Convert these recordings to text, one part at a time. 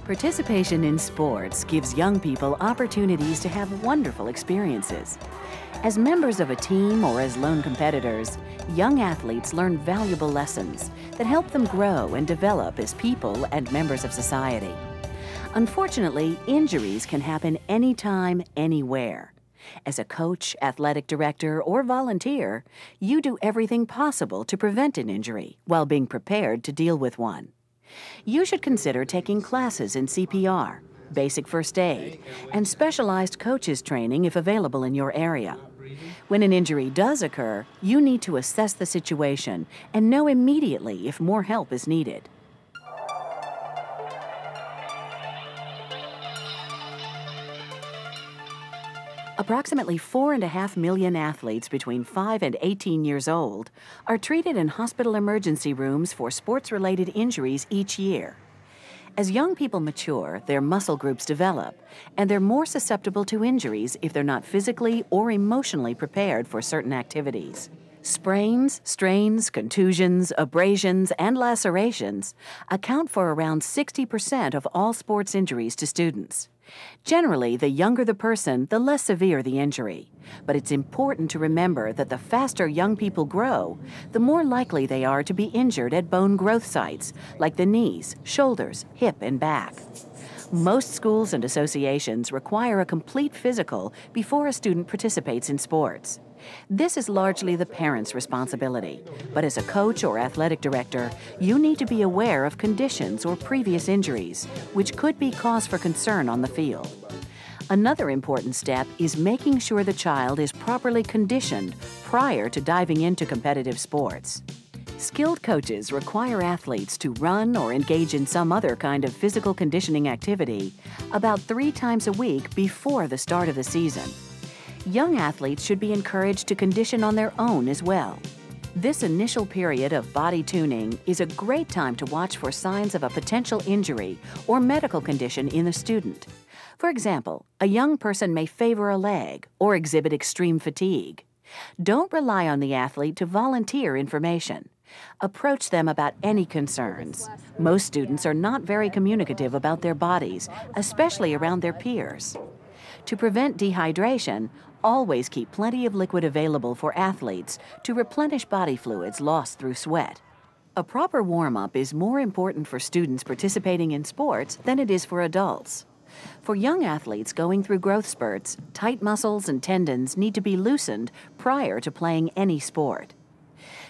Participation in sports gives young people opportunities to have wonderful experiences. As members of a team or as lone competitors, young athletes learn valuable lessons that help them grow and develop as people and members of society. Unfortunately, injuries can happen anytime, anywhere. As a coach, athletic director, or volunteer, you do everything possible to prevent an injury while being prepared to deal with one. You should consider taking classes in CPR, basic first aid, and specialized coaches training if available in your area. When an injury does occur, you need to assess the situation and know immediately if more help is needed. Approximately 4.5 million athletes between 5 and 18 years old are treated in hospital emergency rooms for sports-related injuries each year. As young people mature, their muscle groups develop, and they're more susceptible to injuries if they're not physically or emotionally prepared for certain activities. Sprains, strains, contusions, abrasions, and lacerations account for around 60% of all sports injuries to students. Generally, the younger the person, the less severe the injury. But it's important to remember that the faster young people grow, the more likely they are to be injured at bone growth sites, like the knees, shoulders, hip, and back. Most schools and associations require a complete physical before a student participates in sports. This is largely the parent's responsibility, but as a coach or athletic director, you need to be aware of conditions or previous injuries, which could be cause for concern on the field. Another important step is making sure the child is properly conditioned prior to diving into competitive sports. Skilled coaches require athletes to run or engage in some other kind of physical conditioning activity about 3 times a week before the start of the season. Young athletes should be encouraged to condition on their own as well. This initial period of body tuning is a great time to watch for signs of a potential injury or medical condition in the student. For example, a young person may favor a leg or exhibit extreme fatigue. Don't rely on the athlete to volunteer information. Approach them about any concerns. Most students are not very communicative about their bodies, especially around their peers. To prevent dehydration, always keep plenty of liquid available for athletes to replenish body fluids lost through sweat. A proper warm-up is more important for students participating in sports than it is for adults. For young athletes going through growth spurts, tight muscles and tendons need to be loosened prior to playing any sport.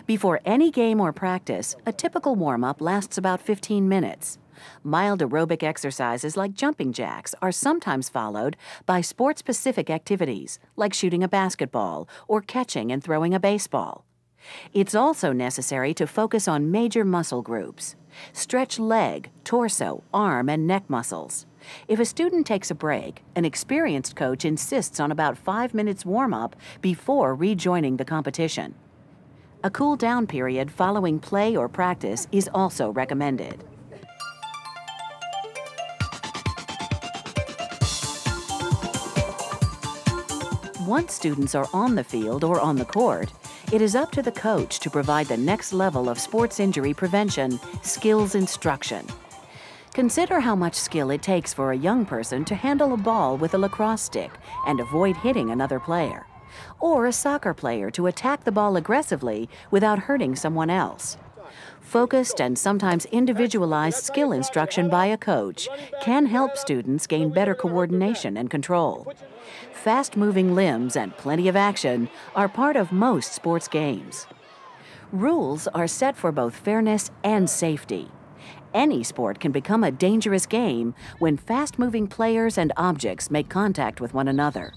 Before any game or practice, a typical warm-up lasts about 15 minutes. Mild aerobic exercises like jumping jacks are sometimes followed by sport-specific activities like shooting a basketball or catching and throwing a baseball. It's also necessary to focus on major muscle groups. Stretch leg, torso, arm, and neck muscles. If a student takes a break, an experienced coach insists on about 5 minutes warm-up before rejoining the competition. A cool-down period following play or practice is also recommended. Once students are on the field or on the court, it is up to the coach to provide the next level of sports injury prevention, skills instruction. Consider how much skill it takes for a young person to handle a ball with a lacrosse stick and avoid hitting another player, or a soccer player to attack the ball aggressively without hurting someone else. Focused and sometimes individualized skill instruction by a coach can help students gain better coordination and control. Fast-moving limbs and plenty of action are part of most sports games. Rules are set for both fairness and safety. Any sport can become a dangerous game when fast-moving players and objects make contact with one another.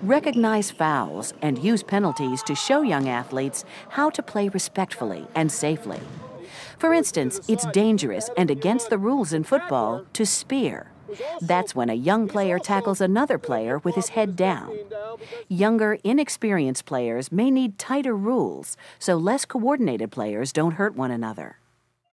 Recognize fouls and use penalties to show young athletes how to play respectfully and safely. For instance, it's dangerous and against the rules in football to spear. That's when a young player tackles another player with his head down. Younger, inexperienced players may need tighter rules so less coordinated players don't hurt one another.